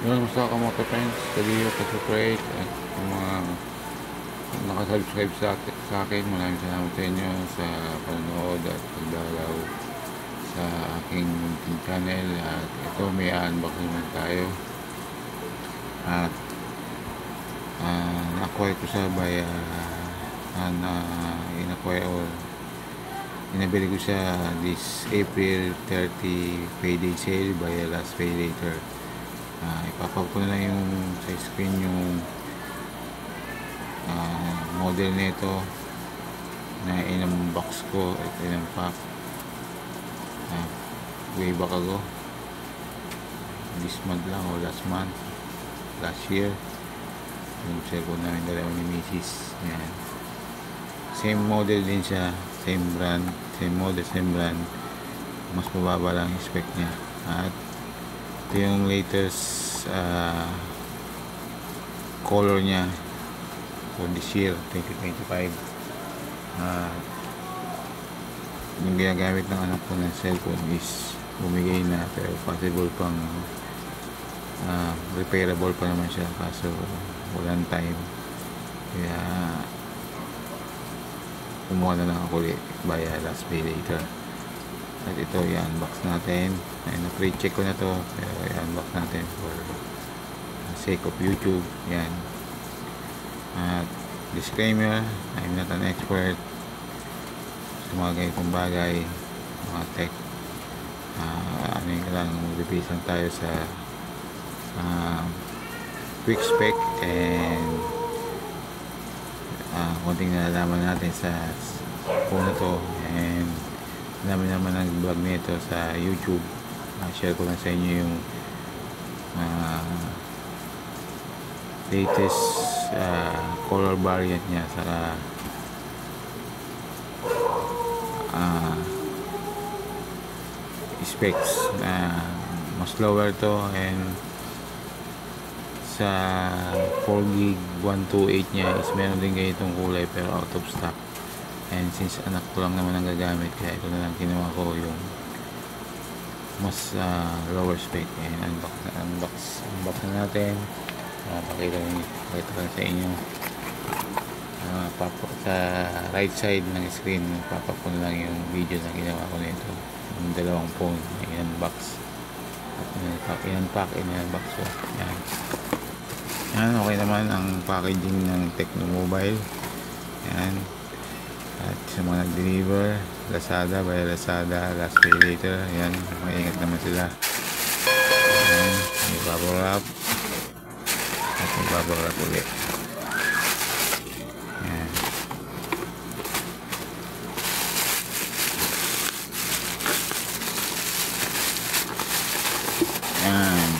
Yun, gusto ka mga friends, kaliyo, ka-subscribe at yung mga nakasubscribe sa akin, maraming salamat sa inyo sa panonood at pagdalaw sa aking YouTube channel. At ito, may unbox naman tayo at na-acquire ko siya by in-acquire or inabili ko siya this April 30 payday sale by last pay later. Ipapag ko na lang yung sa screen yung model nito na in-unbox ko at in-unpack way back ago, this month lang o last year. Yung cellphone namin dalawa ni Mrs. Yan. Same model din siya, same brand, same model, same brand. Mas mababa lang yung spec niya. At ito yung latest color niya for this year 2025. Yung ginagamit ng anak ko ng cellphone is bumigay na, pero possible pang repairable pa naman siya, kaso walang time, kaya kumuha na lang ako by last pay later. At ito, i-unbox natin. Na-pre-check ko na to, pero i-unbox natin for sake of YouTube. Yan. At disclaimer, I'm not an expert sa mga ganitong bagay, mga tech. Ano yung lang, mag-base lang tayo sa quick spec and konting nalalaman natin sa phone na to, and naman ang vlog nito sa YouTube. Share ko lang sa inyo yung latest color variant niya, saka specs na mas lower to, and sa 4GB 128 niya is meron din ganitong kulay pero out of stock. And since anak ko lang naman ang gagamit, kaya ito na lang ginawa ko yung mas lower spec. And unbox na natin. Pakita ko sa inyo. Sa right side ng screen, papap ko na lang yung video na ginawa ko nito. Yung dalawang phone, i-unbox. I-unpack, in-unbox ko. Yan, okay naman ang packaging ng Tecno Mobile. Yan. At sa mga nag-deliver, Lazada, by Lazada, last pay later. Yan, maingat naman sila. Yan, may bubble wrap. At may bubble wrap ulit. Yan. Yan.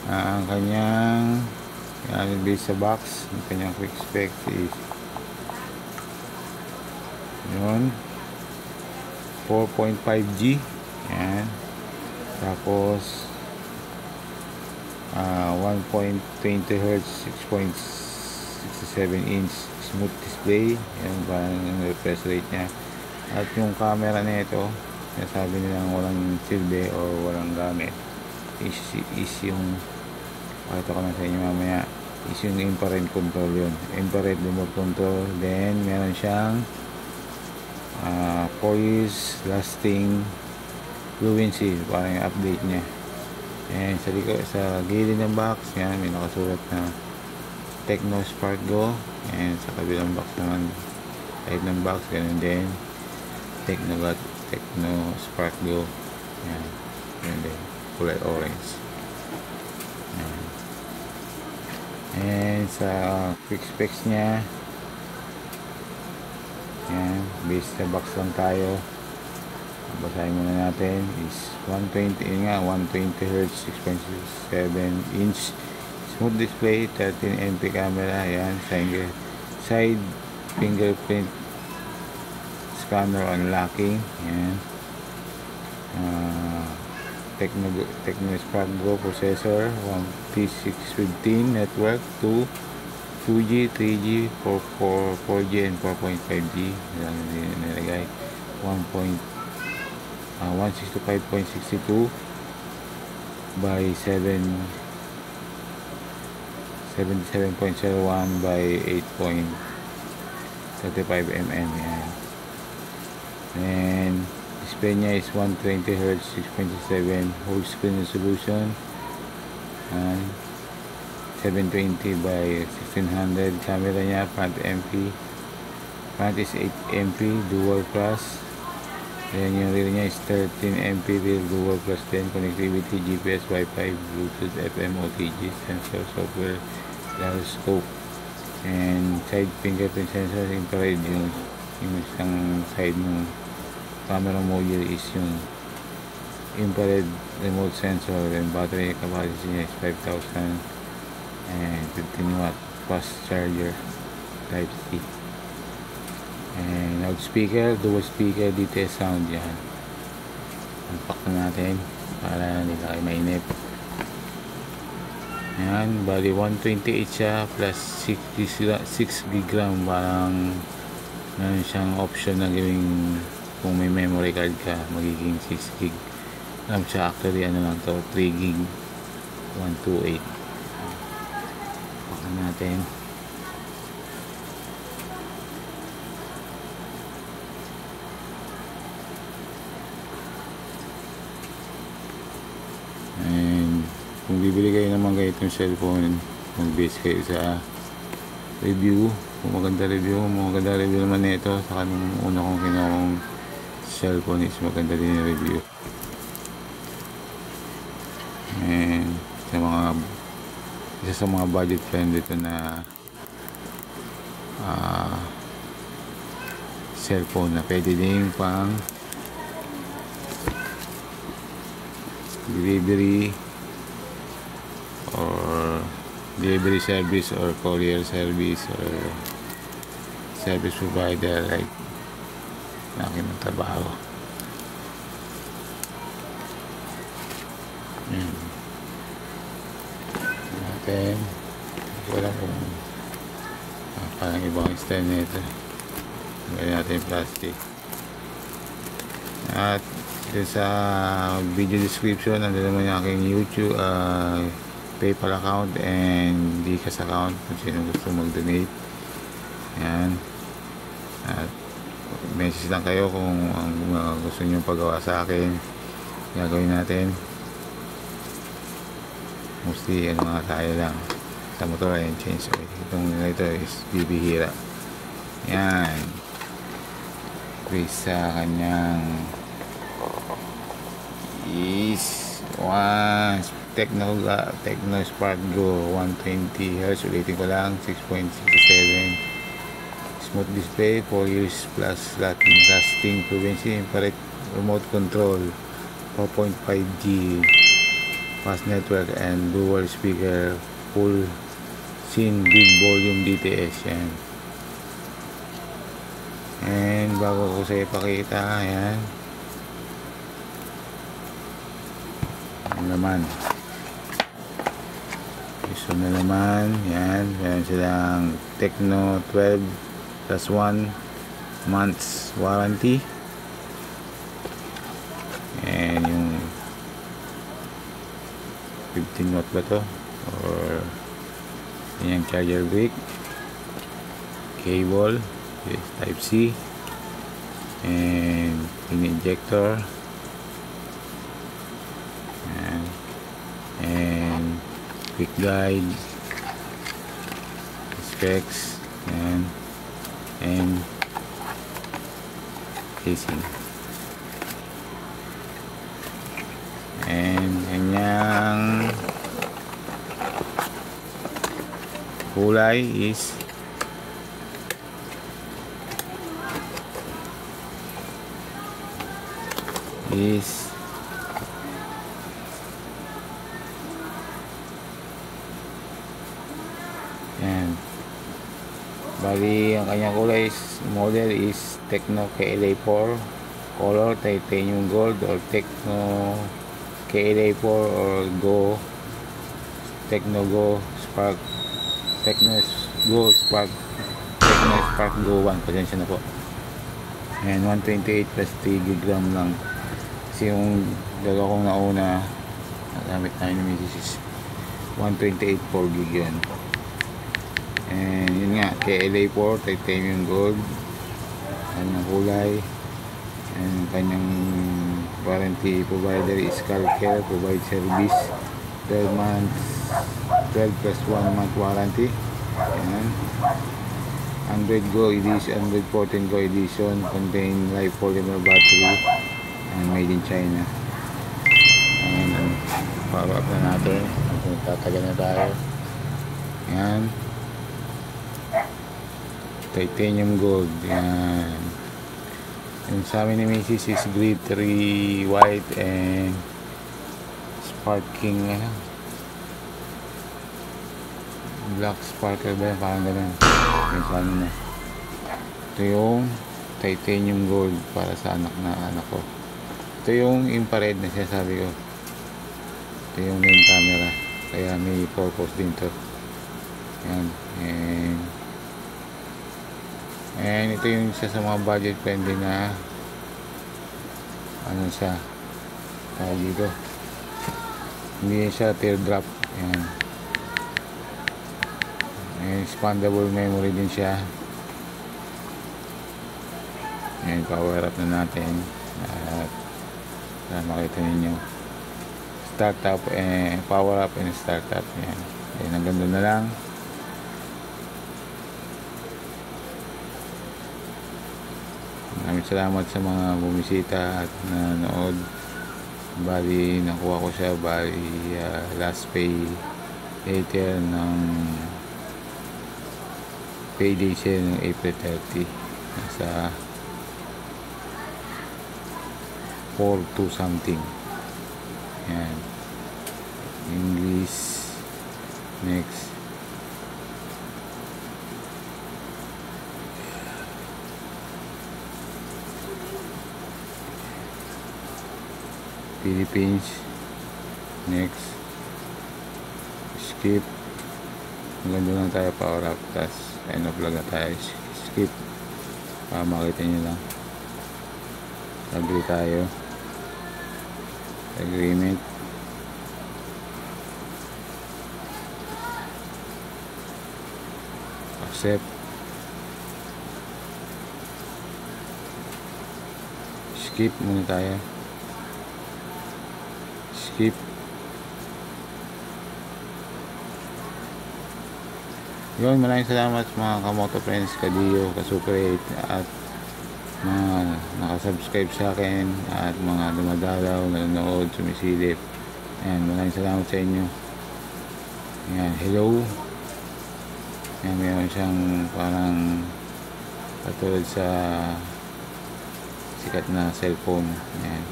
Ang kanyang base sa box, ang kanyang quick spec is yun, 4.5G. Yan. Tapos 1.20 Hz, 6.67 inch smooth display. Yan ang refresh rate nya. At yung camera nito, sinasabi nilang walang silbi o walang gamit, is yung pakita ko na sa inyo mamaya, is yung infrared control. Yun, infrared remote control. Then meron siyang 4 years lasting fluency, parang yung update nya. And sa gilid ng box, yan, may nakasulat na Tecno Spark Go. And sa kabilang box naman, type ng box, ganun din, Tecno Spark Go. Yan, ganun din, kulay orange. Yan. And sa quick specs nya, yan, base sa box lang tayo. Basahin muna natin is 120 Hz, 6.67 inch smooth display, 13MP camera. Yan, side fingerprint scanner unlocking. Yan, Tecno Spark Go processor, 1P615 network, 2G, 3G, 4G and 4.5G. Yan din nilagay. 165.62 by 77.01 by 8.35 mm. Yan. And display niya is 120Hz 6.7 whole screen resolution, and 720 by 1600. Camera niya front is 8MP dual plus. Then yung rear niya is 13MP rear dual plus. Then connectivity GPS, Wi-Fi, Bluetooth, FM, OTG, sensor, software, gyroscope, and side fingerprint sensor, infrared. Yung isang side ng camera module is yung infrared remote sensor. And battery capacity niya is 5,000 and 15 watt fast charger type C. And loudspeaker, dual speaker, DTS sound. Yan, unpack na natin para hindi tayo mainip. Yan, bali 128 siya plus 6 gig RAM. Parang meron siyang option na gawing, kung may memory card ka, magiging 6 gig RAM siya. Actually ano lang to, 3 gig 128. Unpack na natin. And kung bibili kayo naman ganitong cellphone, mag-base kayo sa review. Kung maganda review naman nito. Saka nung una kong kinakong cellphone is maganda din yung review. And isa sa mga budget friendly ito na cellphone na pwede din pang delivery service or courier service or service provider like na aking trabaho. Natin wala kung parang ibang style nito. Gawin natin yung plastic. At sa video description nandun naman yung aking YouTube, PayPal account and Gcash account kung sino gusto mag-donate. Yan. At message lang kayo kung gusto nyo pagawa sa akin. Gagawin natin. Mostly ano nga tayo lang sa motor and change oil. Itong ito is bibihira. Yan. Please sa kanyang is Tecno Spark Go 120Hz. Ulitin ko lang, 6.67 smooth display, 4 years plus lasting proficiency, infrared remote control, 4.5G fast network, and dual speaker, full scene big volume DTS. Yan. And bago ko sa ipakita, yan ang laman. Gusto na naman. Yan, meron silang Tecno 12 plus 1 months warranty. And yung 15 watt ba to, or yung charger brick, cable is type C, and pin injector, and quick guide, specs, and casing. And kanyang kulay is yan. Bali ang kanyang kulay model is Tecno KLA4 color titanium gold, or Tecno KLA4 or Go, Tecno Go Spark, Tecno Go Spark, Tecno Spark Go 1. Pasensya na po. And 128 plus 3 gig RAM lang. Kasi yung dalawa kong nauna nagamit tayo ni Mrs. is 128 4GB yun. And yun nga, KLA4 titanium gold, kanyang kulay, and kanyang warranty provider is Calcare, provide service 12 months, 12 plus 1 month warranty. Ayan. 100 Go edition, 114 Go edition, contain live polymer battery and made in China. Ayan, power up na natin. Tatagal na tayo. Ayan, titanium gold. Ayan. Yung sa amin ni Mrs. is glittery white and sparking black sparkle ba, parang ganun yung sa amin na. Ito yung titanium gold para sa anak ko. Ito yung infrared na sinasabi ko. Ito yung main camera, kaya may purpose din to. Yan. And ito yung isa sa mga budget friendly na ano siya tawag dito, hindi siya teardrop. Yan. Expandable memory din siya. Yan, power up na natin at makita ninyo start up and power up and start up. Yan, hanggang doon na lang. Maraming salamat sa mga bumisita at nanood. Bali nakuha ko siya last pay later ng payday siya ng April 30, nasa 4 to something. Yan, English. Next, Philippines. Next, skip. Hanggang doon lang tayo, power up, tas end of vlog na tayo. Skip para makita nyo lang. Agree tayo, agreement. Accept. Skip muna tayo. Skip. Yun, maraming salamat mga kamoto friends, Kadiyo, Kasuper 8 at mga nakasubscribe sa akin at mga dumadalaw, nanonood, sumisilip. Ayan, maraming salamat sa inyo. Ayan, hello. Ayan, mayroon siyang parang katulad sa sikat na cellphone. Ayan,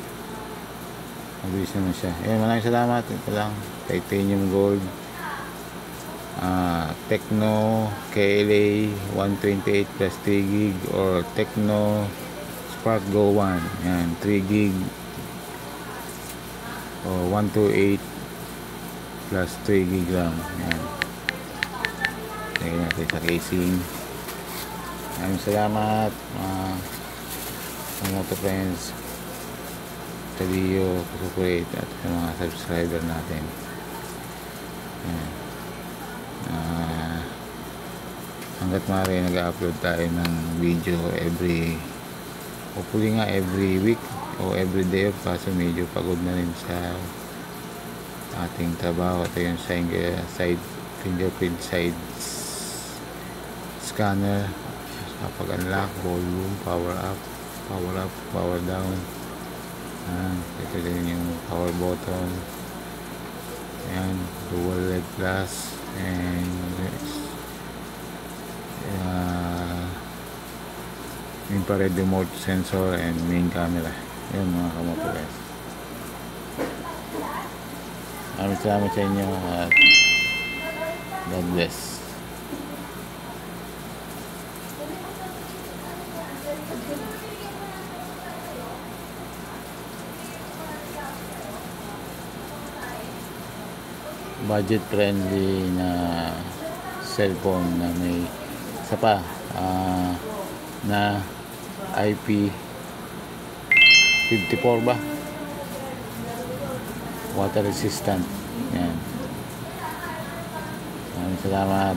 mabilis naman siya. Ayan, maraming salamat. Ito lang, titanium gold, Tecno KLA 128 plus 3GB or Tecno Spark Go 1. Yan, 3GB o 128 plus 3GB RAM. Yan, lagyan natin sa casing. Maraming salamat mga moto friends, Kadiyo, Kasuper 8 at sa mga subscriber natin. Yan. Hanggat maaari nag-upload tayo ng video hopefully nga every week o every day, kaso medyo pagod na rin sa ating trabaho. Ito yung side fingerprint side scanner, kapag unlock, volume, power up, power down. Ito din yung power button. Ayan, dual LED glass and infrared remote sensor and main camera. Yun mga kamoto guys, maraming salamat sa inyo at God bless. Budget friendly na cellphone na may isa pa na IP54 ba water resistant. Yan. Maraming salamat.